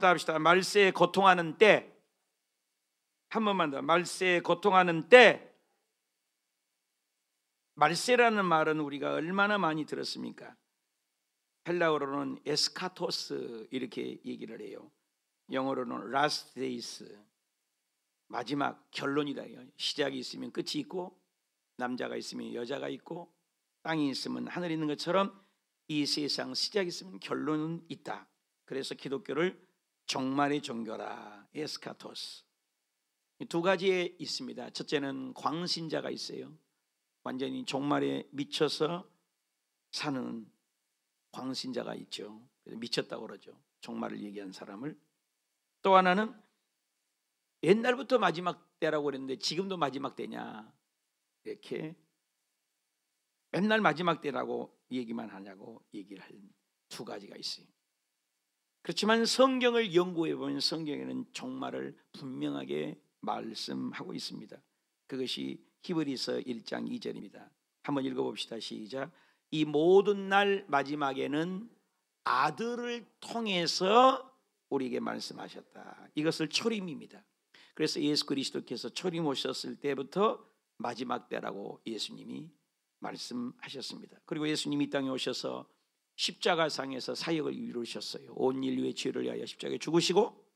한번 따라합시다. 말세에 고통하는 때. 한 번만 더. 말세에 고통하는 때. 말세라는 말은 우리가 얼마나 많이 들었습니까? 헬라어로는 에스카토스 이렇게 얘기를 해요. 영어로는 last days, 마지막 결론이다. 시작이 있으면 끝이 있고, 남자가 있으면 여자가 있고, 땅이 있으면 하늘이 있는 것처럼 이 세상 시작이 있으면 결론은 있다. 그래서 기독교를 종말의 종교라, 에스카토스. 두 가지에 있습니다. 첫째는 광신자가 있어요. 완전히 종말에 미쳐서 사는 광신자가 있죠. 미쳤다고 그러죠. 종말을 얘기한 사람을. 또 하나는 옛날부터 마지막 때라고 그랬는데 지금도 마지막 때냐, 이렇게 맨날 마지막 때라고 얘기만 하냐고 얘기를 할 두 가지가 있어요. 그렇지만 성경을 연구해 보면 성경에는 종말을 분명하게 말씀하고 있습니다. 그것이 히브리서 1장 2절입니다. 한번 읽어봅시다. 시작. 이 모든 날 마지막에는 아들을 통해서 우리에게 말씀하셨다. 이것을 초림입니다. 그래서 예수 그리스도께서 초림 오셨을 때부터 마지막 때라고 예수님이 말씀하셨습니다. 그리고 예수님이 이 땅에 오셔서 십자가상에서 사역을 이루셨어요. 온 인류의 죄를 위하여 십자가에 죽으시고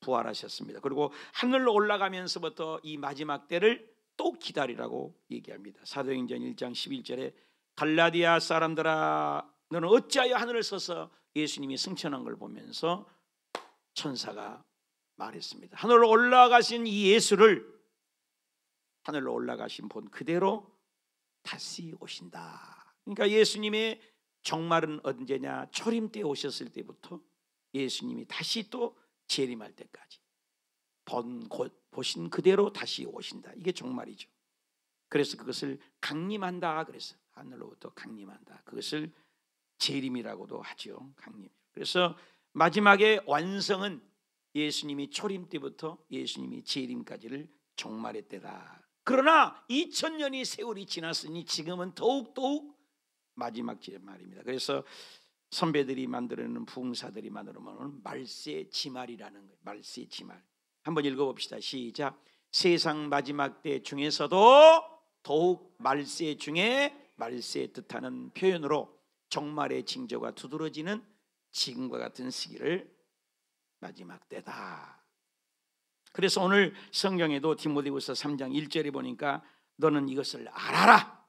부활하셨습니다. 그리고 하늘로 올라가면서부터 이 마지막 때를 또 기다리라고 얘기합니다. 사도행전 1장 11절에 갈라디아 사람들아 너는 어찌하여 하늘을 서서 예수님이 승천한 걸 보면서 천사가 말했습니다. 하늘로 올라가신 이 예수를 하늘로 올라가신 분 그대로 다시 오신다. 그러니까 예수님의 종말은 언제냐? 초림 때 오셨을 때부터 예수님이 다시 또 재림할 때까지 보신 그대로 다시 오신다. 이게 종말이죠. 그래서 그것을 강림한다. 그래서 하늘로부터 강림한다. 그것을 재림이라고도 하죠. 강림. 그래서 마지막에 완성은 예수님이 초림 때부터 예수님이 재림까지를 종말의 때다. 그러나 2000년이 세월이 지났으니 지금은 더욱 마지막 말입니다. 그래서 선배들이 만들어내는 부흥사들이 만들어내는 말세 지말이라는 거예요. 말세 지말. 한번 읽어봅시다. 시작. 세상 마지막 때 중에서도 더욱 말세 중에 말세 뜻하는 표현으로 종말의 징조가 두드러지는 지금과 같은 시기를 마지막 때다. 그래서 오늘 성경에도 디모데후서 3장 1절에 보니까 너는 이것을 알아라.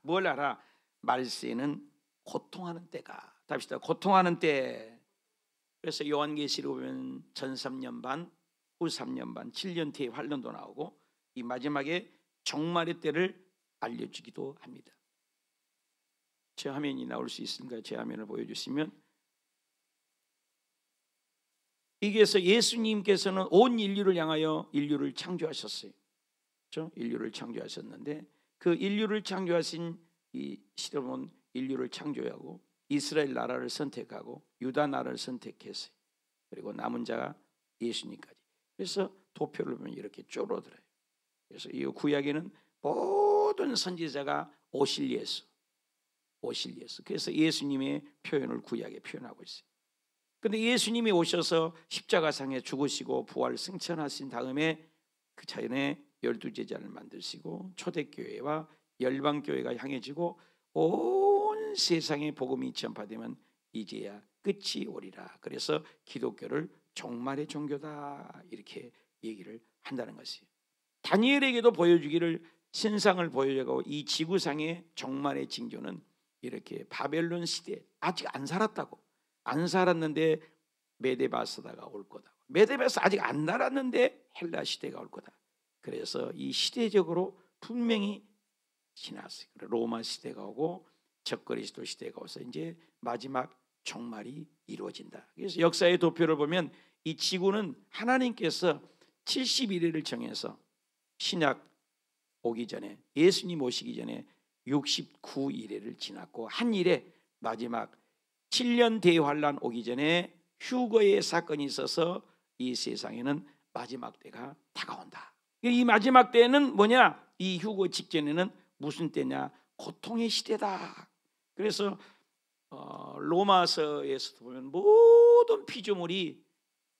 뭘 알아? 말세는 고통하는 때가. 답시다. 고통하는 때. 그래서 요한계시록 보면 전 3년 반, 후 3년 반, 7년 뒤에 환란도 나오고 이 마지막에 종말의 때를 알려주기도 합니다. 제 화면이 나올 수 있으니까 제 화면을 보여주시면, 이게서 예수님께서는 온 인류를 향하여 인류를 창조하셨어요. 그렇죠? 인류를 창조하셨는데 그 인류를 창조하신 이 시대로는 인류를 창조하고 이스라엘 나라를 선택하고 유다 나라를 선택했어요. 그리고 남은 자가 예수님까지. 그래서 도표를 보면 이렇게 쪼로들어요. 그래서 이 구약에는 모든 선지자가 오실 예수. 그래서 예수님의 표현을 구약에 표현하고 있어요. 그런데 예수님이 오셔서 십자가상에 죽으시고 부활 승천하신 다음에 그 자연에 12제자를 만드시고 초대교회와 열방교회가 향해지고 온 세상에 복음이 전파되면 이제야 끝이 오리라. 그래서 기독교를 종말의 종교다 이렇게 얘기를 한다는 것이에요. 다니엘에게도 보여주기를 신상을 보여주고 이 지구상의 종말의 징조는 이렇게 바벨론 시대 아직 안 살았다고. 안 살았는데 메데바스다가 올 거다. 메데바스 아직 안 날았는데 헬라 시대가 올 거다. 그래서 이 시대적으로 분명히 지났어요. 로마 시대가 오고 적그리스도 시대가 와서 이제 마지막 종말이 이루어진다. 그래서 역사의 도표를 보면 이 지구는 하나님께서 71일을 정해서 신약 오기 전에 예수님 오시기 전에 69일을 지났고 한 일에 마지막 7년 대환란 오기 전에 휴거의 사건이 있어서 이 세상에는 마지막 때가 다가온다. 이 마지막 때는 뭐냐? 이 휴거 직전에는 무슨 때냐? 고통의 시대다. 그래서 로마서에서도 보면 모든 피조물이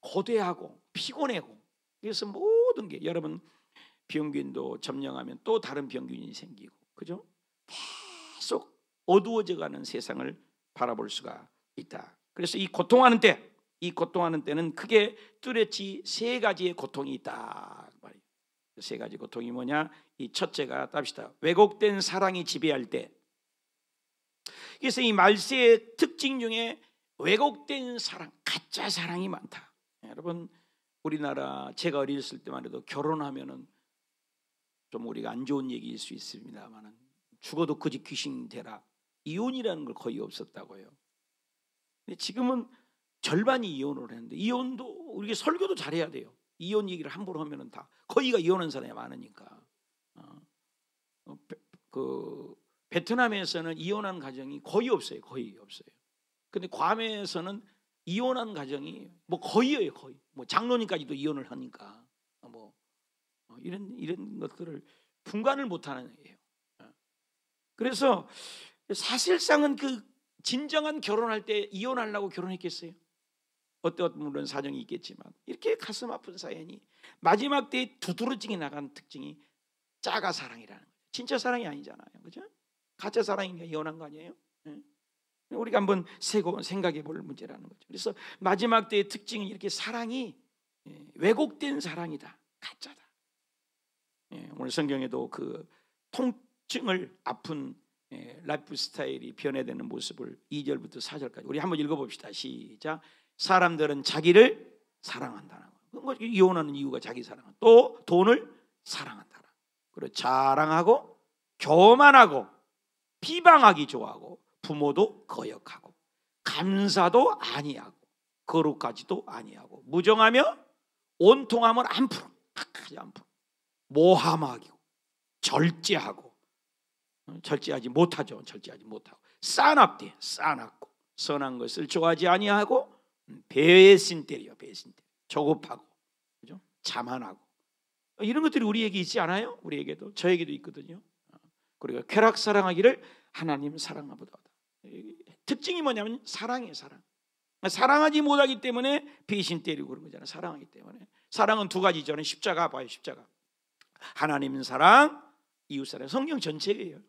고대하고 피곤하고, 그래서 모든 게, 여러분 병균도 점령하면 또 다른 병균이 생기고, 그죠? 계속 어두워져가는 세상을 바라볼 수가 있다. 그래서 이 고통하는 때는 크게 뚜렷이 세 가지의 고통이 있다 말이에요. 세 가지 고통이 뭐냐? 이 첫째가, 답시다, 왜곡된 사랑이 지배할 때. 그래서 이 말세의 특징 중에 왜곡된 사랑, 가짜 사랑이 많다. 여러분, 우리나라 제가 어렸을 때만 해도 결혼하면은 좀 우리가 안 좋은 얘기일 수 있습니다만은 죽어도 그 집 귀신 되라, 이혼이라는 걸 거의 없었다고요. 근데 지금은 절반이 이혼을 했는데, 이혼도 우리가 설교도 잘해야 돼요. 이혼 얘기를 함부로 하면은 다 거의가 이혼한 사람이 많으니까. 그 베트남에서는 이혼한 가정이 거의 없어요. 거의 없어요. 근데 괌에서는 이혼한 가정이 뭐 거의예요. 거의. 뭐 장로님까지도 이혼을 하니까 이런 것들을 분간을 못하는 거예요. 그래서 사실상은 그 진정한 결혼할 때 이혼하려고 결혼했겠어요? 어떤 물론 사정이 있겠지만, 이렇게 가슴 아픈 사연이 마지막 때에 두드러지게 나간 특징이 짜가 사랑이라는 거죠. 진짜 사랑이 아니잖아요, 그죠? 가짜 사랑이니까 이혼한 거 아니에요? 우리가 한번 생각해 볼 문제라는 거죠. 그래서 마지막 때의 특징은 이렇게 사랑이 왜곡된 사랑이다, 가짜다. 오늘 성경에도 그 통증을 아픈 라이프 스타일이 변해되는 모습을 2절부터 4절까지 우리 한번 읽어봅시다. 시작. 사람들은 자기를 사랑한다는 거. 이혼하는 이유가 자기 사랑. 또 돈을 사랑한다는 거. 그리고 자랑하고 교만하고 비방하기 좋아하고 부모도 거역하고 감사도 아니하고 거룩하지도 아니하고 무정하며 온통함을 안 풀어. 모함하고 절제하고, 절제하지 못하죠. 절제하지 못하고 싸납대, 싸납고 선한 것을 좋아하지 아니하고 배신 때려, 배신 때려. 조급하고, 그죠? 자만하고, 이런 것들이 우리에게 있지 않아요? 우리에게도, 저에게도 있거든요. 그리고 쾌락 사랑하기를 하나님 사랑하보다. 특징이 뭐냐면 사랑이에요. 사랑. 사랑하지 못하기 때문에 배신 때리고 그런 거잖아요. 사랑하기 때문에. 사랑은 두 가지죠. 십자가 봐요. 십자가. 하나님 사랑, 이웃 사랑. 성경 전체예요.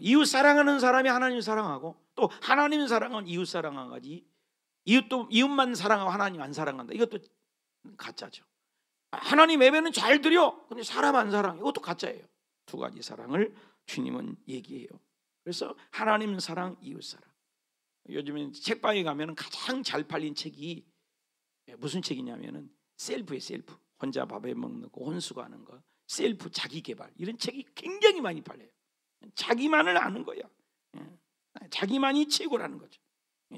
이웃 사랑하는 사람이 하나님 사랑하고, 또 하나님 사랑은 이웃 사랑하지, 이웃만 사랑하고 하나님 안 사랑한다, 이것도 가짜죠. 하나님 예배는 잘 드려, 근데 사람 안 사랑해, 이것도 가짜예요. 두 가지 사랑을 주님은 얘기해요. 그래서 하나님 사랑, 이웃 사랑. 요즘엔 책방에 가면 가장 잘 팔린 책이 무슨 책이냐면은 셀프예요. 셀프. 혼자 밥에 먹는 거, 혼수하는 거, 셀프 자기 개발, 이런 책이 굉장히 많이 팔려요. 자기만을 아는 거야. 자기만이 최고라는 거죠.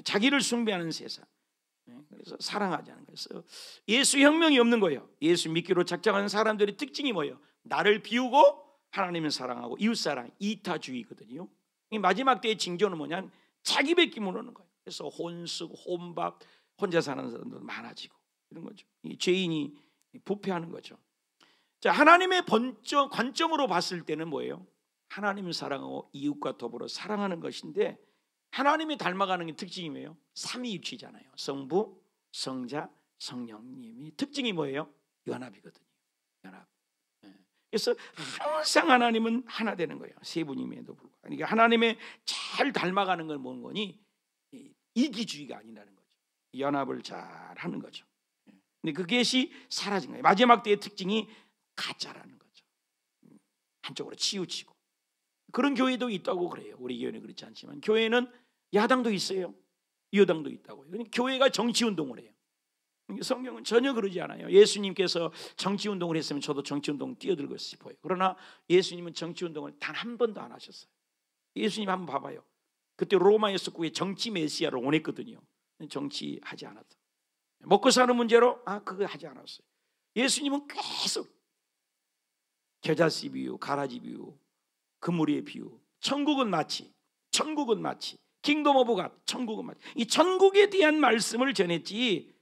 자기를 숭배하는 세상. 그래서 사랑하지 않는 거예요. 그래서 예수 혁명이 없는 거예요. 예수 믿기로 작정하는 사람들의 특징이 뭐예요? 나를 비우고 하나님을 사랑하고 이웃 사랑, 이타주의거든요. 마지막 때의 징조는 뭐냐면 자기 뺏김을 하는 거예요. 그래서 혼숙, 혼밥, 혼자 사는 사람도 많아지고 이런 거죠. 이 죄인이 부패하는 거죠. 자, 하나님의 관점으로 봤을 때는 뭐예요? 하나님을 사랑하고 이웃과 더불어 사랑하는 것인데, 하나님이 닮아가는 게 특징이 뭐예요? 삼위일체잖아요. 성부, 성자, 성령님이 특징이 뭐예요? 연합이거든요. 연합. 그래서 항상 하나님은 하나 되는 거예요. 세 분임에도 불구하고. 그러니까 하나님의 잘 닮아가는 건 뭔 거니? 이기주의가 아니라는 거죠. 연합을 잘 하는 거죠. 근데 그것이 사라진 거예요. 마지막 때의 특징이 가짜라는 거죠. 한쪽으로 치우치고. 그런 교회도 있다고 그래요. 우리 교회는 그렇지 않지만 교회는 야당도 있어요. 여당도 있다고요. 그러니까 교회가 정치운동을 해요. 성경은 전혀 그러지 않아요. 예수님께서 정치운동을 했으면 저도 정치운동 뛰어들고 싶어요. 그러나 예수님은 정치운동을 단 한 번도 안 하셨어요. 예수님 한번 봐봐요. 그때 로마에서 그의 정치 메시아를 원했거든요. 정치하지 않았다. 먹고 사는 문제로 그거 하지 않았어요. 예수님은 계속 겨자씨 비유, 가라지 비유, 그물의 비유, 천국은 마치, 천국은 마치, 킹덤 오브 갓, 천국은 마치, 이 천국에 대한 말씀을 전했지,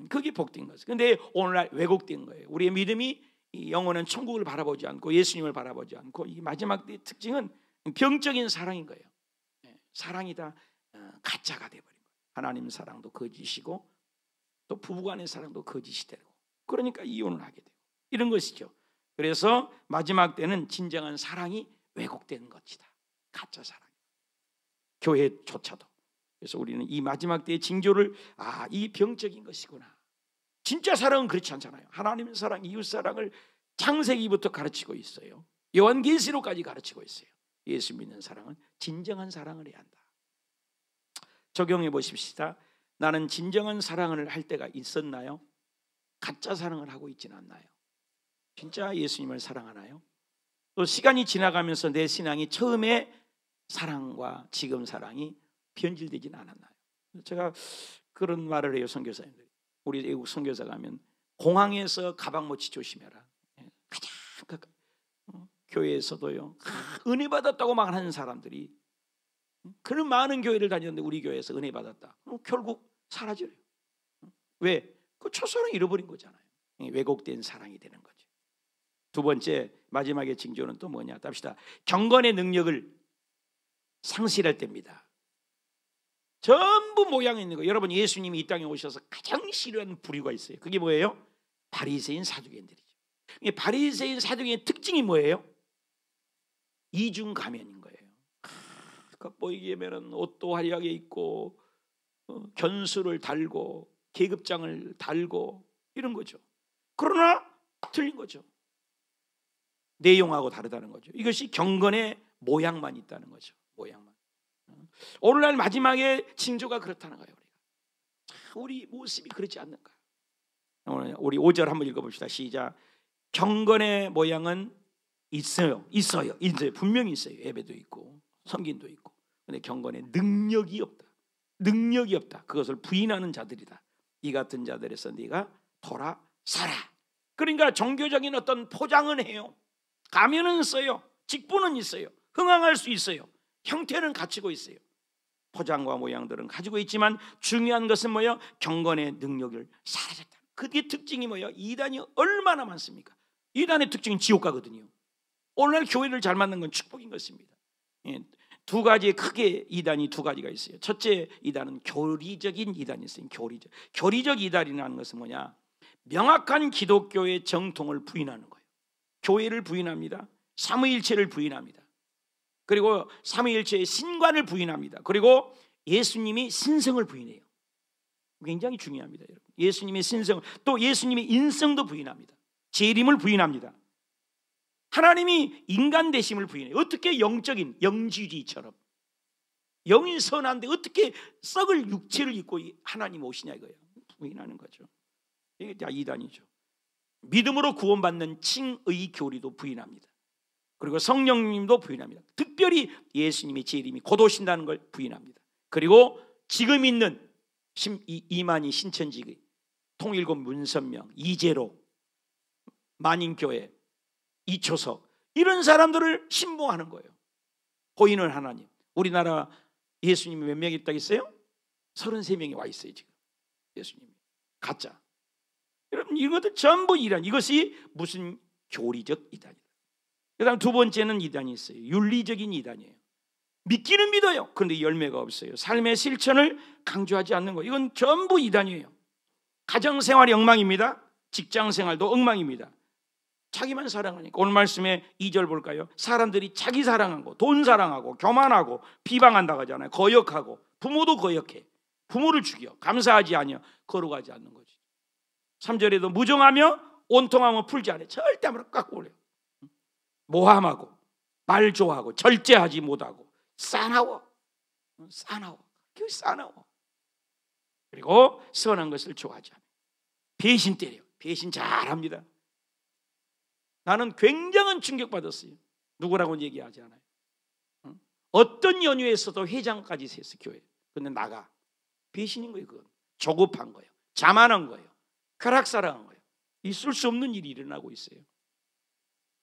그게 복된 거죠. 근데 오늘날 왜곡된 거예요. 우리의 믿음이 영원한 천국을 바라보지 않고 예수님을 바라보지 않고, 이 마지막 때의 특징은 병적인 사랑인 거예요. 사랑이 다 가짜가 되어버린 거예요. 하나님 사랑도 거짓이고 또 부부간의 사랑도 거짓이 되고, 그러니까 이혼을 하게 되고 이런 것이죠. 그래서 마지막 때는 진정한 사랑이 왜곡되는 것이다. 가짜 사랑, 교회조차도. 그래서 우리는 이 마지막 때의 징조를 이 병적인 것이구나. 진짜 사랑은 그렇지 않잖아요. 하나님의 사랑, 이웃 사랑을 창세기부터 가르치고 있어요. 요한계시록까지 가르치고 있어요. 예수 믿는 사랑은 진정한 사랑을 해야 한다. 적용해 보십시다. 나는 진정한 사랑을 할 때가 있었나요? 가짜 사랑을 하고 있지는 않나요? 진짜 예수님을 사랑하나요? 또 시간이 지나가면서 내 신앙이 처음에 사랑과 지금 사랑이 변질되지는 않았나요? 제가 그런 말을 해요. 선교사님들, 우리 외국 선교사 가면 공항에서 가방 못치 조심해라. 가장 가까이. 교회에서도요, 은혜 받았다고 막 하는 사람들이, 그런 많은 교회를 다녔는데 우리 교회에서 은혜 받았다, 결국 사라져요. 왜? 그 초선을 잃어버린 거잖아요. 왜곡된 사랑이 되는 거죠. 두 번째, 마지막의 징조는 또 뭐냐 합시다. 경건의 능력을 상실할 때입니다. 전부 모양이 있는 거예요. 여러분, 예수님이 이 땅에 오셔서 가장 싫어하는 부류가 있어요. 그게 뭐예요? 바리새인 사두개인들이죠. 바리새인 사두개인의 특징이 뭐예요? 이중 가면인 거예요. 겉보이게 하면 옷도 화려하게 입고, 견수를 달고, 계급장을 달고 이런 거죠. 그러나 틀린 거죠. 내용하고 다르다는 거죠. 이것이 경건의 모양만 있다는 거죠. 모양만. 오늘날 마지막에 징조가 그렇다는 거예요. 우리 모습이 그렇지 않는가? 우리 5절 한번 읽어봅시다. 시작. 경건의 모양은 있어요. 분명히 있어요. 예배도 있고 섬김도 있고. 근데 경건의 능력이 없다. 능력이 없다. 그것을 부인하는 자들이다. 이 같은 자들에서 네가 돌아 살아. 그러니까 종교적인 어떤 포장은 해요. 가면은 써요. 직분은 있어요. 흥황할 수 있어요. 형태는 갖추고 있어요. 포장과 모양들은 가지고 있지만 중요한 것은 뭐예요? 경건의 능력을 사라졌다. 그게 특징이 뭐예요? 이단이 얼마나 많습니까? 이단의 특징은 지옥 가거든요. 오늘날 교회를 잘 만든 건 축복인 것입니다. 두 가지의 크게 이단이 두 가지가 있어요. 첫째 이단은 교리적인 이단이 있어요. 교리적 이단이라는 것은 뭐냐? 명확한 기독교의 정통을 부인하는 거예요. 교회를 부인합니다. 삼위일체를 부인합니다. 그리고 삼위일체의 신관을 부인합니다. 그리고 예수님이 신성을 부인해요. 굉장히 중요합니다, 여러분. 예수님의 신성, 또 예수님의 인성도 부인합니다. 재림을 부인합니다. 하나님이 인간 되심을 부인해요. 어떻게 영적인 영지주의처럼 영이 선한데 어떻게 썩을 육체를 입고 하나님 오시냐 이거예요. 부인하는 거죠. 이게 다 이단이죠. 믿음으로 구원받는 칭의 교리도 부인합니다. 그리고 성령님도 부인합니다. 특별히 예수님의 재림이 곧 오신다는 걸 부인합니다. 그리고 지금 있는 이만희 신천지, 통일교 문선명, 이재로, 만인교회, 이초석 이런 사람들을 신봉하는 거예요. 호인을 하나님. 우리나라 예수님이 몇 명이 있다고 했어요? 33명이 와 있어요 지금. 예수님이 가짜. 여러분 이것들 전부 이단. 이것이 무슨 교리적 이단이다. 그 다음 두 번째는 이단이 있어요. 윤리적인 이단이에요. 믿기는 믿어요. 그런데 열매가 없어요. 삶의 실천을 강조하지 않는 거. 이건 전부 이단이에요. 가정생활이 엉망입니다. 직장생활도 엉망입니다. 자기만 사랑하니까. 오늘 말씀에 2절 볼까요? 사람들이 자기 사랑하고 돈 사랑하고 교만하고 비방한다고 하잖아요. 거역하고. 부모도 거역해. 부모를 죽여. 감사하지 아니요. 거룩하지 않는 거지. 3절에도 무정하며 온통하며 풀지 않아요. 절대 아무나 깎고 올려요. 모함하고 말 좋아하고 절제하지 못하고 싸나워. 그리고 선한 것을 좋아하지 않아요. 배신 때려요. 배신 잘합니다. 나는 굉장한 충격받았어요. 누구라고는 얘기하지 않아요. 어떤 연유에서도 회장까지 했어요. 교회. 근데 나가. 배신인 거예요. 그건 조급한 거예요. 자만한 거예요. 쾌락사랑한 거예요. 있을 수 없는 일이 일어나고 있어요.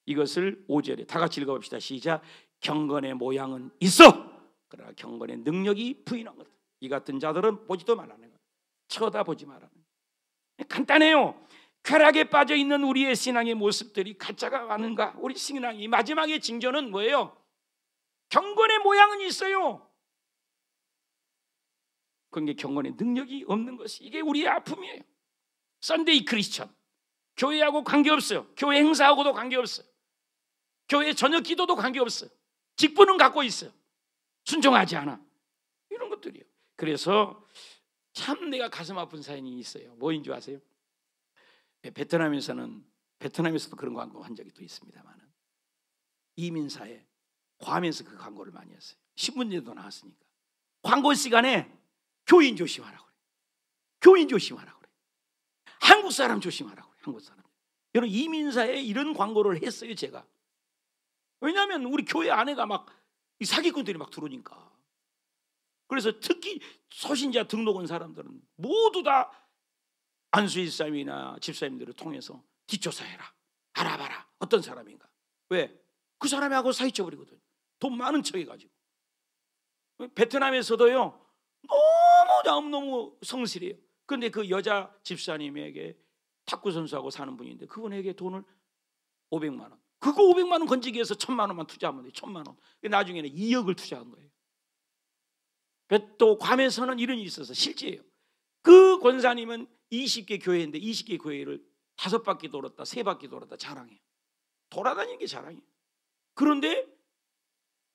이것을 5절에 다 같이 읽어봅시다. 시작. 경건의 모양은 있어. 그러나 경건의 능력이 부인한 거다. 이 같은 자들은 보지도 말라는 거예요. 쳐다보지 말라는 거예요. 간단해요. 쾌락에 빠져 있는 우리의 신앙의 모습들이 가짜가 많은가? 우리 신앙이 마지막의 징조는 뭐예요? 경건의 모양은 있어요. 그게 경건의 능력이 없는 것이 이게 우리의 아픔이에요. 썬데이 크리스천. 교회하고 관계없어요. 교회 행사하고도 관계없어요. 교회 저녁 기도도 관계없어요. 직분은 갖고 있어요. 순종하지 않아. 이런 것들이요. 그래서 참 내가 가슴 아픈 사연이 있어요. 뭐인 줄 아세요? 베트남에서도 그런 광고 한 적이 또 있습니다만, 이민사에 괌에서 그 광고를 많이 했어요. 신문에도 나왔으니까. 광고 시간에 교인 조심하라고 그래. 교인 조심하라고 그래. 한국 사람 조심하라고 그래. 한국 사람. 여러분, 이민사에 이런 광고를 했어요, 제가. 왜냐하면 우리 교회 안에가 막 이 사기꾼들이 막 들어오니까. 그래서 특히 소신자 등록 온 사람들은 모두 다 안수일 집사님이나 집사님들을 통해서 뒷조사해라, 알아봐라, 어떤 사람인가. 왜? 그 사람하고 사기쳐버리거든. 돈 많은 척 해가지고. 베트남에서도요, 너무 성실해요. 그런데 그 여자 집사님에게 탁구 선수하고 사는 분인데, 그분에게 돈을 500만 원, 그거 500만 원 건지기 위해서 1000만 원만 투자하면 돼. 1000만 원. 나중에는 2억을 투자한 거예요. 또 괌에서는 이런 일이 있어서 실제예요. 그 권사님은 20개 교회인데 20개 교회를 5바퀴 돌았다, 3바퀴 돌았다 자랑해요. 돌아다니는 게 자랑이에요. 그런데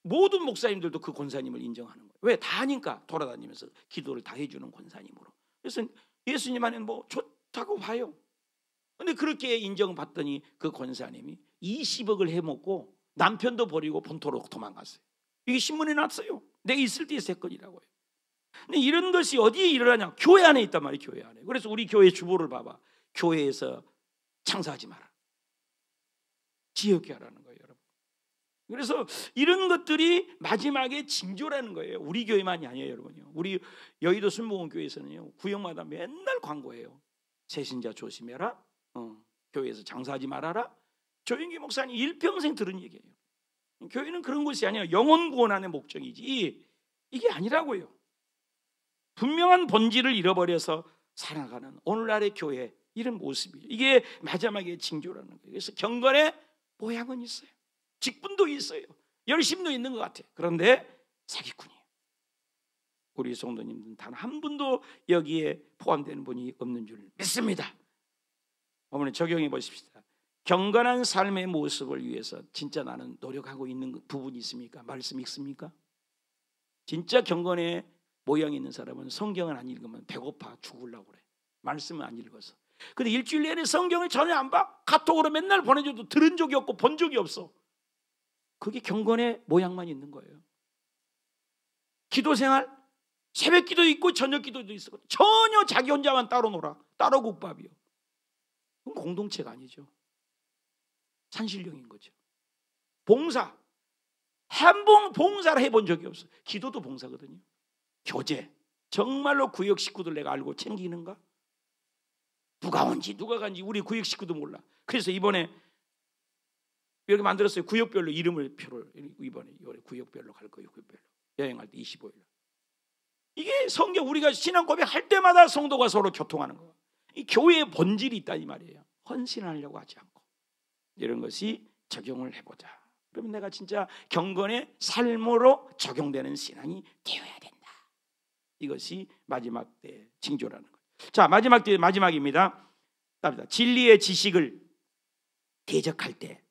모든 목사님들도 그 권사님을 인정하는 거예요. 왜? 다 하니까, 돌아다니면서 기도를 다 해주는 권사님으로. 그래서 예수님 안에는 뭐 좋다고 봐요. 근데 그렇게 인정받더니 그 권사님이 20억을 해먹고 남편도 버리고 본토로 도망갔어요. 이게 신문에 났어요. 내가 있을 때의 사건이라고요. 근데 이런 것이 어디에 일어나냐? 교회 안에 있단 말이에요. 교회 안에. 그래서 우리 교회 주보를 봐봐. 교회에서 창사하지 마라, 지혜롭게 하라는 거예요, 여러분. 그래서 이런 것들이 마지막에 징조라는 거예요. 우리 교회만이 아니에요, 여러분요. 우리 여의도 순복음교회에서는요, 구역마다 맨날 광고해요. 새신자 조심해라, 교회에서 장사하지 말아라. 조영기 목사님 일평생 들은 얘기예요. 교회는 그런 곳이 아니에요. 영혼 구원하는 목적이지 이게 아니라고요. 분명한 본질을 잃어버려서 살아가는 오늘날의 교회, 이런 모습이에요. 이게 마지막에 징조라는 거예요. 그래서 경건의 모양은 있어요. 직분도 있어요. 열심도 있는 것 같아요. 그런데 사기꾼이에요. 우리 성도님들은 단 한 분도 여기에 포함되는 분이 없는 줄 믿습니다. 어머니 적용해 보십시다. 경건한 삶의 모습을 위해서 진짜 나는 노력하고 있는 부분이 있습니까? 말씀 읽습니까? 진짜 경건의 모양이 있는 사람은 성경을 안 읽으면 배고파 죽으려고 그래. 말씀을 안 읽어서. 근데 일주일 내내 성경을 전혀 안 봐? 카톡으로 맨날 보내줘도 들은 적이 없고 본 적이 없어. 그게 경건의 모양만 있는 거예요. 기도 생활, 새벽 기도 있고 저녁 기도도 있어. 전혀 자기 혼자만 따로 놀아. 따로 국밥이요. 그건 공동체가 아니죠. 산신령인 거죠. 봉사, 한 번 봉사를 해본 적이 없어. 기도도 봉사거든요. 교제, 정말로 구역 식구들 내가 알고 챙기는가? 누가 온지 누가 간지 우리 구역 식구도 몰라. 그래서 이번에 이렇게 만들었어요. 구역별로 이름을 표를 이번에 구역별로 갈 거예요. 구역별로 여행할 때 25일. 이게 성경, 우리가 신앙 고백할 때마다 성도가 서로 교통하는 거. 이 교회의 본질이 있다 이 말이에요. 헌신하려고 하지 않고 이런 것이 적용을 해보자. 그러면 내가 진짜 경건의 삶으로 적용되는 신앙이 되어야 된다. 이것이 마지막 때 징조라는 거예요. 자, 마지막 때 마지막입니다. 진리의 지식을 대적할 때,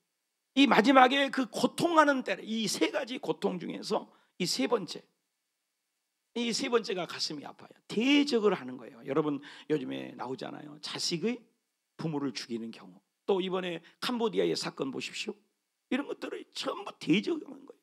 이 마지막에 그 고통하는 때, 이 세 가지 고통 중에서 이 세 번째가 가슴이 아파요. 대적을 하는 거예요. 여러분 요즘에 나오잖아요. 자식의 부모를 죽이는 경우. 또 이번에 캄보디아의 사건 보십시오. 이런 것들을 전부 대적하는 거예요.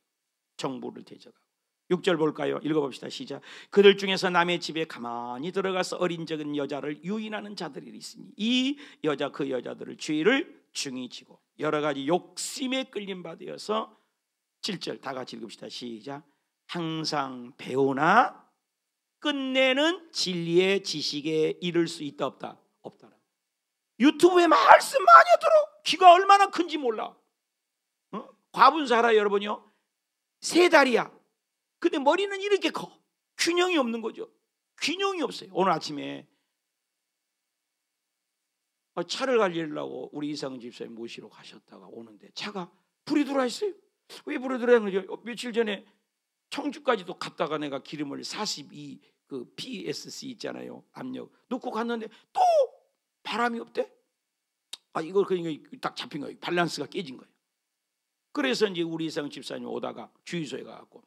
정부를 대적하고. 6절 볼까요? 읽어봅시다. 시작. 그들 중에서 남의 집에 가만히 들어가서 어린 적은 여자를 유인하는 자들이 있으니 이 여자 그 여자들을 죄를 중히 지고 여러 가지 욕심에 끌림 받아서 7절 다 같이 읽읍시다. 시작. 항상 배우나 끝내는 진리의 지식에 이를 수 있다 없다? 없다. 유튜브에 말씀 많이 들어. 귀가 얼마나 큰지 몰라. 과분사라 여러분요. 3다리야. 근데 머리는 이렇게 커. 균형이 없는 거죠. 균형이 없어요. 오늘 아침에 차를 갈리려고 우리 이상은 집사님 모시러 가셨다가 오는데 차가 불이 들어와 있어요. 왜 불이 들어와 있는 거죠? 며칠 전에 청주까지도 갔다가 내가 기름을 42 그 PSC 있잖아요. 압력 넣고 갔는데 또 바람이 없대. 이걸 그러니까 딱 잡힌 거예요. 밸런스가 깨진 거예요. 그래서 이제 우리 이상 집사님 오다가 주유소에 가갖고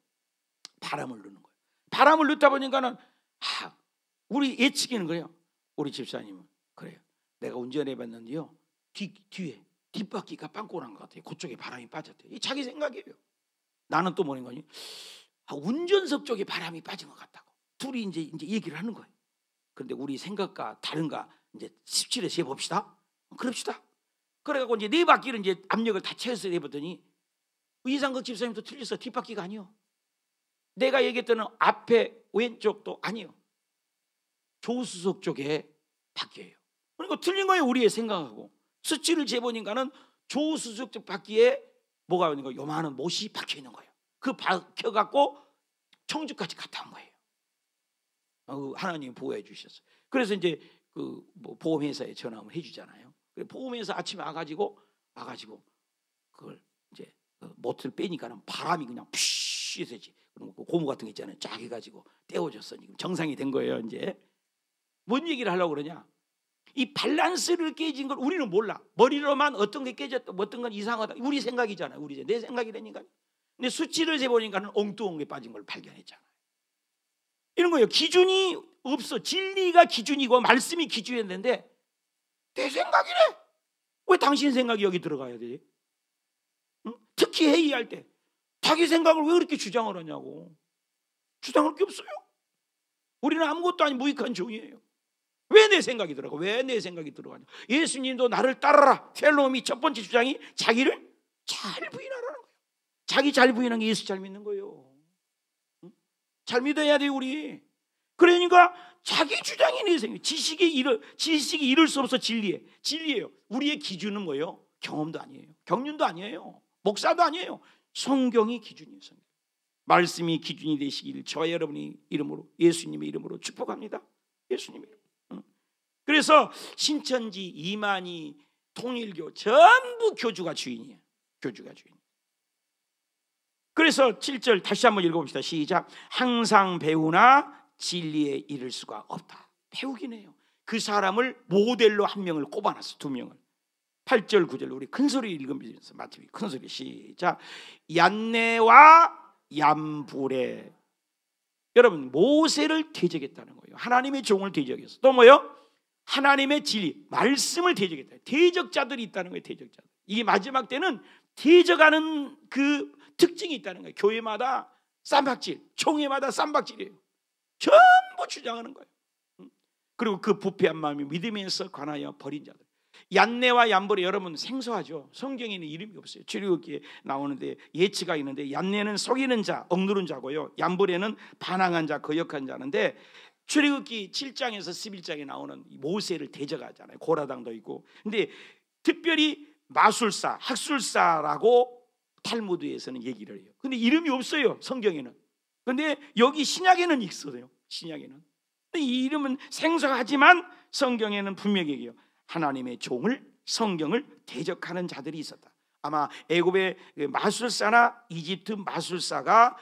바람을 넣는 거예요. 바람을 넣다 보니까는 우리 예측이는 거예요. 우리 집사님은 그래요. 내가 운전해봤는데요, 뒤에 뒷바퀴가 빵꾸 난 것 같아요. 그쪽에 바람이 빠졌대요. 이 자기 생각이에요. 나는 또 뭐는 거니? 운전석 쪽에 바람이 빠진 것 같다고. 둘이 이제 얘기를 하는 거예요. 그런데 우리 생각과 다른가 이제 17에 세봅시다. 그럽시다. 그래갖고 이제 네 바퀴를 이제 압력을 다 채워서 해보더니 이상극 집사님도 틀렸어. 뒷바퀴가 아니요. 내가 얘기했던 앞에 왼쪽도 아니요. 조수석 쪽에 바퀴예요. 그러니까 틀린 거예요. 우리의 생각하고. 수치를 재보니까는 조수석 쪽 바퀴에 뭐가 있는 거예요? 요만한 못이 박혀 있는 거예요. 그 박혀갖고 청주까지 갔다 온 거예요. 하나님이 보호해 주셨어요. 그래서 이제 그 뭐 보험회사에 전화 한번 해주잖아요. 보험회사 아침에 와가지고 그걸 이제 못을 빼니까는 바람이 그냥 푸쉬 세지. 그럼 고무 같은 거 있잖아요. 쫙 해가지고 떼어졌어. 지금 정상이 된 거예요. 이제 뭔 얘기를 하려고 그러냐? 이 밸런스를 깨진 걸 우리는 몰라. 머리로만 어떤 게 깨졌다, 어떤 건 이상하다. 우리 생각이잖아요. 내 생각이라니까. 근데 수치를 재보니까는 엉뚱한 게 빠진 걸 발견했잖아요. 이런 거예요. 기준이 없어. 진리가 기준이고 말씀이 기준이었는데 내 생각이래. 왜 당신 생각이 여기 들어가야 돼? 응? 특히 회의할 때 자기 생각을 왜 그렇게 주장을 하냐고. 주장할 게 없어요. 우리는 아무것도 아닌 무익한 종이에요. 왜 내 생각이 들어가? 왜 내 생각이 들어가냐? 예수님도 나를 따르라. 셀롬이 첫 번째 주장이 자기를 잘 부인하라는 거예요. 자기 잘 부인하는 게 예수 잘 믿는 거예요. 응? 잘 믿어야 돼 우리. 그러니까 자기 주장이 내 생각. 지식이 이룰 수 없어. 진리예요. 우리의 기준은 뭐예요? 경험도 아니에요. 경륜도 아니에요. 목사도 아니에요. 성경이 기준이에요. 성경. 말씀이 기준이 되시길 저와 여러분이 이름으로, 예수님의 이름으로 축복합니다. 예수님의 이름. 그래서 신천지, 이만희, 통일교 전부 교주가 주인이에요. 교주가 주인. 그래서 7절 다시 한번 읽어봅시다. 시작. 항상 배우나 진리에 이를 수가 없다. 배우긴 해요. 그 사람을 모델로 한 명을 꼽아놨어. 2명을. 8절 9절 우리 큰소리 읽으면서 마치기. 큰소리 시작. 얀네와 얌불에. 여러분 모세를 대적했다는 거예요. 하나님의 종을 대적했어. 또 뭐요? 하나님의 진리, 말씀을 대적했다. 대적자들이 있다는 거예요. 대적자들. 이게 마지막 때는 대적하는 그 특징이 있다는 거예요. 교회마다 쌈박질, 총회마다 쌈박질이에요. 전부 주장하는 거예요. 그리고 그 부패한 마음이 믿으면서 관하여 버린 자들. 얀네와 얌불에 여러분 생소하죠. 성경에는 이름이 없어요. 출애굽기에 나오는데 예치가 있는데 얀네는 속이는 자, 억누른 자고요. 얌불에는 반항한 자, 거역한 자인데 출애굽기 7장에서 11장에 나오는 모세를 대적하잖아요. 고라당도 있고. 근데 특별히 마술사, 학술사라고 탈무드에서는 얘기를 해요. 근데 이름이 없어요. 성경에는. 근데 여기 신약에는 있어요. 신약에는. 이 이름은 생소하지만 성경에는 분명히 얘기해요. 하나님의 종을, 성경을 대적하는 자들이 있었다. 아마 애굽의 마술사나 이집트 마술사가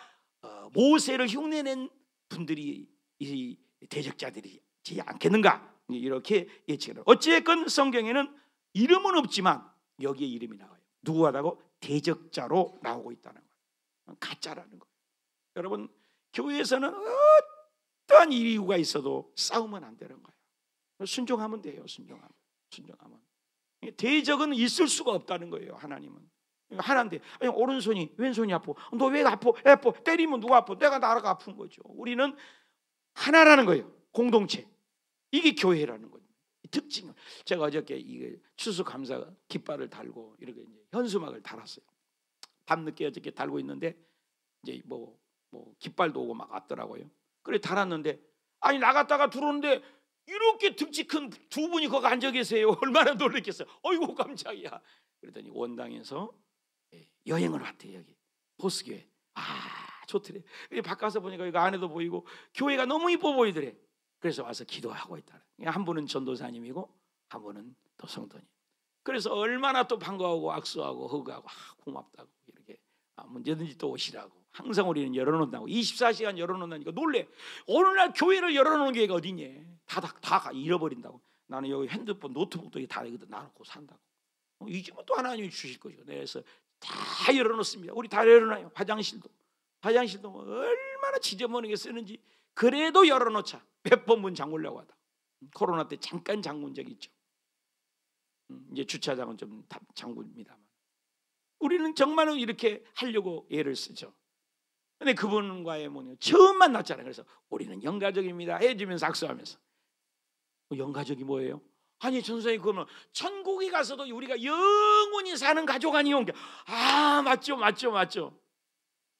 모세를 흉내낸 분들이 이 대적자들이지 않겠는가, 이렇게 예측을. 어찌됐건 성경에는 이름은 없지만 여기에 이름이 나와요. 누구하다고? 대적자로 나오고 있다는 거예요. 가짜라는 거예요. 여러분 교회에서는 어떠한 이유가 있어도 싸우면 안 되는 거예요. 순종하면 돼요. 순종하면. 대적은 있을 수가 없다는 거예요. 하나님은. 하나인데 오른손이 왼손이 아파. 너 왜 아파? 때리면 누가 아파? 내가 나라가 아픈 거죠. 우리는 하나라는 거예요. 공동체. 이게 교회라는 거예요. 특징은 제가 어저께 이 추수감사 깃발을 달고 이렇게 이제 현수막을 달았어요. 밤늦게 어저께 달고 있는데 이제 뭐 깃발도 오고 막 왔더라고요. 그래 달았는데 아니 나갔다가 들어오는데 이렇게 등치 큰 두 분이 거기 앉아 계세요. 얼마나 놀랐겠어요. 어이구 깜짝이야. 그랬더니 원당에서 여행을 왔대요. 여기 호수교회. 좋더래. 바꿔서 보니까 이거 안에도 보이고 교회가 너무 이뻐 보이더래. 그래서 와서 기도하고 있다. 한 분은 전도사님이고 한 분은 또 성도님. 그래서 얼마나 또 반가워하고 악수하고 허그하고 고맙다고 이렇게 언제든지 또 오시라고. 항상 우리는 열어놓는다고. 24시간 열어놓는다니까 놀래. 어느 날 교회를 열어놓는 교회가 어디냐. 다 잃어버린다고. 나는 여기 핸드폰, 노트북도 다 이거 놔놓고 산다고. 이 집은 또 하나님이 주실 거죠. 그래서 다 열어놓습니다. 우리 다 열어놔요. 화장실도 얼마나 지저분하게 쓰는지. 그래도 열어놓자. 몇 번 문 잠그려고 하다. 코로나 때 잠깐 잠근 적이 있죠. 이제 주차장은 좀 잠굽니다만 우리는 정말로 이렇게 하려고 애를 쓰죠. 근데 그분과의 처음 만났잖아요. 그래서 우리는 영가족입니다 해주면서 악수하면서. 영가족이 뭐예요? 아니 전선생님, 그러면 천국에 가서도 우리가 영원히 사는 가족 아니요? 아, 맞죠.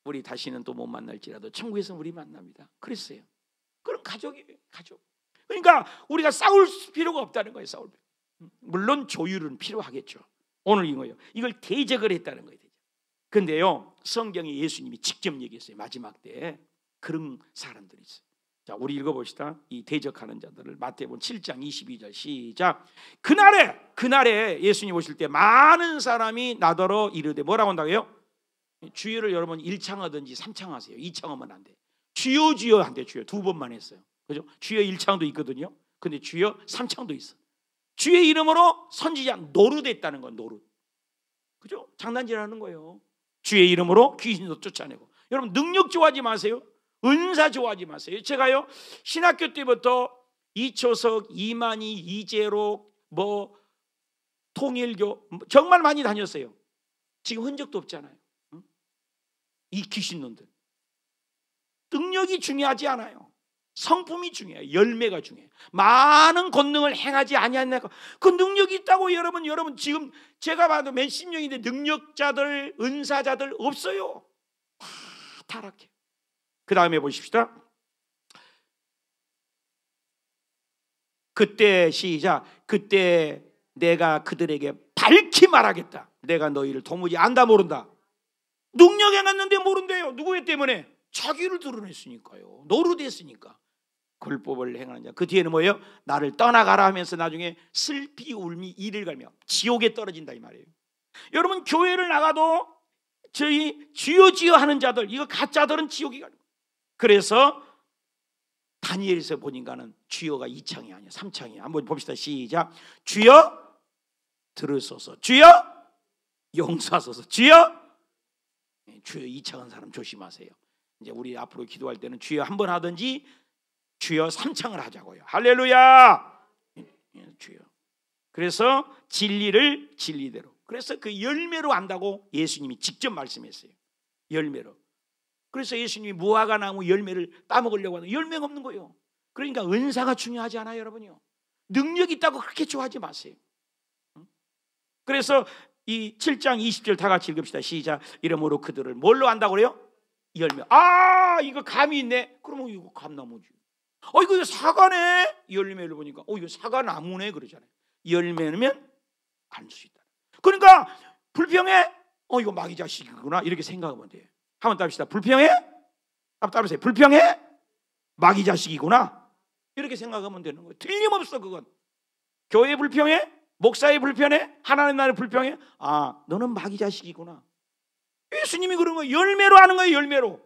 우리 다시는 또 못 만날지라도 천국에서 우리 만납니다. 그랬어요. 그런 가족이에요. 가족. 그러니까 우리가 싸울 필요가 없다는 거예요. 싸울 필요. 물론 조율은 필요하겠죠. 오늘 이거예요. 이걸 대적을 했다는 거예요. 근데요, 성경에 예수님이 직접 얘기했어요. 마지막 때 그런 사람들이 있어요. 자, 우리 읽어봅시다. 이 대적하는 자들을. 마태복음 7장 22절 시작. 그날에 예수님 오실 때 많은 사람이 나더러 이르되, 뭐라고 한다고요? 주여를 여러분 1창하든지 3창하세요. 2창하면 안 돼. 주여 한대. 주여 두 번만 했어요. 그죠? 주여 1창도 있거든요. 근데 주여 3창도 있어. 주의 이름으로 선지자 노릇했다는 건 노릇. 그죠? 장난질하는 거예요. 주의 이름으로 귀신도 쫓아내고. 여러분 능력 좋아하지 마세요. 은사 좋아하지 마세요. 제가요 신학교 때부터 이초석, 이만희, 이재록, 통일교 정말 많이 다녔어요. 지금 흔적도 없잖아요. 이 귀신놈들. 능력이 중요하지 않아요. 성품이 중요해요. 열매가 중요해요. 많은 권능을 행하지 아니하냐고. 그 능력이 있다고. 여러분 지금 제가 봐도 몇십 년인데 능력자들, 은사자들 없어요. 다 타락해. 그 다음에 보십시다. 그때 시작. 그때 내가 그들에게 밝히 말하겠다. 내가 너희를 도무지 안다 모른다. 능력 해놨는데 모른대요. 누구의 때문에? 자기를 드러냈으니까요. 노릇했으니까. 불법을 행하는 자. 그 뒤에는 뭐예요? 나를 떠나가라 하면서 나중에 슬피 울미 이를 갈며 지옥에 떨어진다 이 말이에요. 여러분 교회를 나가도 저희 주여 하는 자들, 이거 가짜들은 지옥에 가는 거예요. 그래서 다니엘에서 보니까는 주여가 2창이 아니야 3창이야. 한번 봅시다. 시작. 주여 들으소서. 주여 용서하소서. 주여 2창한 사람 조심하세요. 이제 우리 앞으로 기도할 때는 주여 한 번 하든지 주여 3창을 하자고요. 할렐루야. 주여. 그래서 진리를 진리대로. 그래서 그 열매로 안다고 예수님이 직접 말씀했어요. 열매로. 그래서 예수님이 무화과 나무 열매를 따먹으려고 하는 열매가 없는 거예요. 그러니까 은사가 중요하지 않아요, 여러분요. 능력 있다고 그렇게 좋아하지 마세요. 그래서 이 7장 20절 다 같이 읽읍시다. 시작. 이러므로 그들을 뭘로 안다고 그래요? 열매. 아, 이거 감이 있네. 그러면 이거 감나무지. 이거 사과네. 열매를 보니까 이거 사과나무네 그러잖아요. 열매면 알 수 있다. 그러니까 불평해. 이거 마귀 자식이구나 이렇게 생각하면 돼요. 한번 따릅시다. 불평해? 한번 따르세요. 불평해? 마귀 자식이구나 이렇게 생각하면 되는 거예요. 틀림없어. 그건 교회 불평해? 목사의 불평해? 하나님 나라의 불평해? 아, 너는 마귀 자식이구나. 예수님이 그런 거예요. 열매로 하는 거예요. 열매로.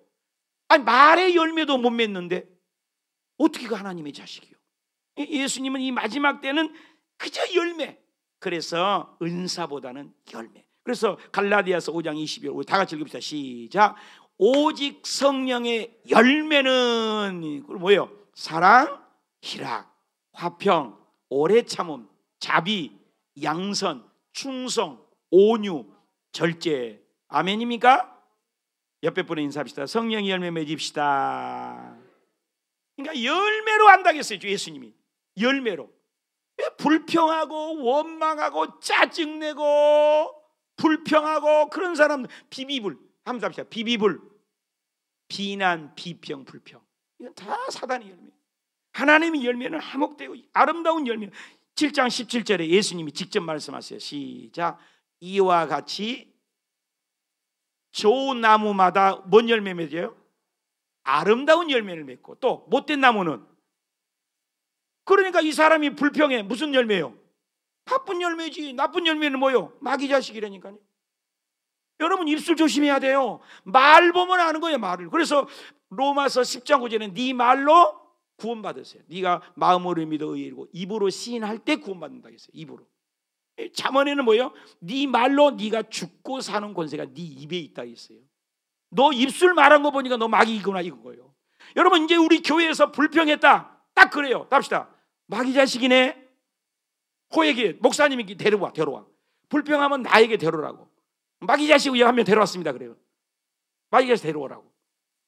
아니 말의 열매도 못 맺는데 어떻게 그 하나님의 자식이요? 예수님은 이 마지막 때는 그저 열매. 그래서 은사보다는 열매. 그래서 갈라디아서 5장 22절 우리 다 같이 읽읍시다. 시작. 오직 성령의 열매는 뭐예요? 사랑, 희락, 화평, 오래 참음, 자비, 양선, 충성, 온유, 절제. 아멘입니까? 옆에 분에 인사합시다. 성령의 열매 맺읍시다. 그러니까 열매로 한다겠어요. 예수님이 열매로. 불평하고 원망하고 짜증내고 불평하고 그런 사람 비비불. 한번 합시다. 비비불. 비난, 비평, 불평. 이건 다 사단의 열매. 하나님의 열매는 화목되고 아름다운 열매. 7장 17절에 예수님이 직접 말씀하세요. 시작. 이와 같이 좋은 나무마다 뭔 열매 맺어요? 아름다운 열매를 맺고 또 못된 나무는 그러니까 이 사람이 불평해. 무슨 열매요? 나쁜 열매지. 나쁜 열매는 뭐요? 마귀 자식이라니까요. 여러분 입술 조심해야 돼요. 말 보면 아는 거예요. 말을. 그래서 로마서 10장 9절에 네 말로 구원받으세요. 네가 마음으로 믿어 의이고 입으로 시인할 때 구원받는다 했어요. 입으로. 잠언에는 뭐예요? 네 말로 네가 죽고 사는 권세가 네 입에 있다 했어요. 너 입술 말한 거 보니까 너 마귀구나 이거예요. 여러분 이제 우리 교회에서 불평했다. 딱 그래요. 답시다. 마귀 자식이네. 호에게 목사님이 데려와. 불평하면 나에게 데려오라고. 마귀 자식이 한 명 데려왔습니다. 그래요. 마귀 자식 데려오라고.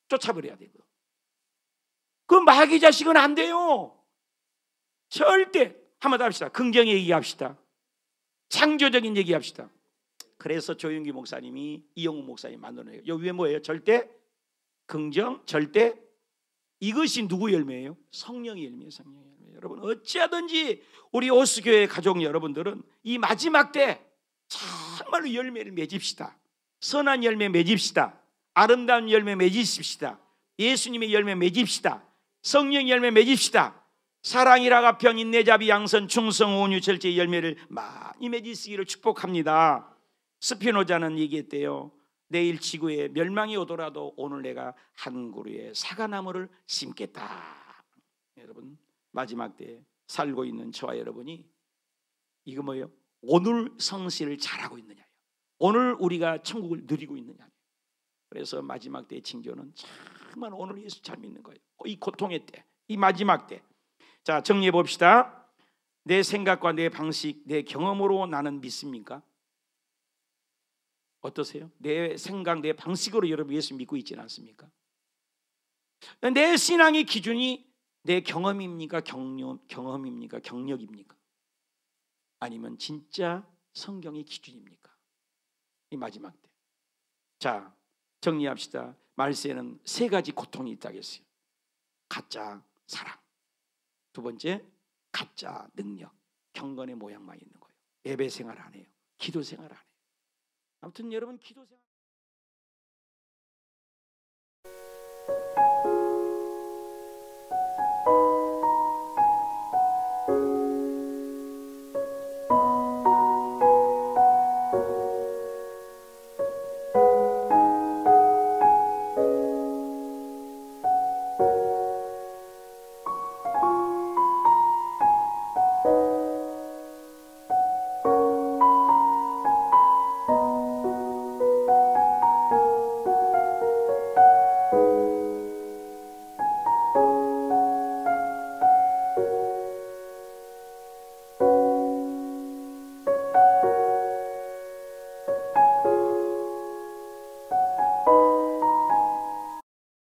쫓아버려야 돼요. 그 마귀 자식은 안 돼요. 절대. 한번 더 합시다. 긍정의 얘기합시다. 창조적인 얘기합시다. 그래서 조윤기 목사님이 이영우 목사님 만들어내요. 여기 위에 뭐예요? 절대, 긍정, 절대. 이것이 누구 열매예요? 성령의 열매예요. 성령의 열매. 여러분 어찌하든지 우리 오스교회 가족 여러분들은 이 마지막 때 정말로 열매를 맺읍시다. 선한 열매 맺읍시다. 아름다운 열매 맺으십시다. 예수님의 열매 맺읍시다. 성령 열매 맺읍시다. 사랑이라 가평 인내 자비 양선 충성 온유 절제의 열매를 많이 맺으시기를 축복합니다. 스피노자는 얘기했대요. 내일 지구에 멸망이 오더라도 오늘 내가 한 그루의 사과나무를 심겠다. 여러분 마지막 때에 살고 있는 저와 여러분이 이거 뭐예요? 오늘 성실을 잘하고 있느냐, 오늘 우리가 천국을 누리고 있느냐. 그래서 마지막 때의 징조는 정말 오늘 예수 잘 믿는 거예요. 이 고통의 때, 이 마지막 때. 자, 정리해 봅시다. 내 생각과 내 방식, 내 경험으로 나는 믿습니까? 어떠세요? 내 생각, 내 방식으로 여러분 예수 믿고 있지는 않습니까? 내 신앙의 기준이 내 경험입니까? 경험입니까? 경력입니까? 아니면 진짜 성경의 기준입니까? 이 마지막 때. 자, 정리합시다. 말세에는 세 가지 고통이 있다고 했어요. 가짜 사랑, 두 번째 가짜 능력, 경건의 모양만 있는 거예요. 예배 생활 안 해요. 기도 생활 안 해요. 아무튼 여러분 기도 생활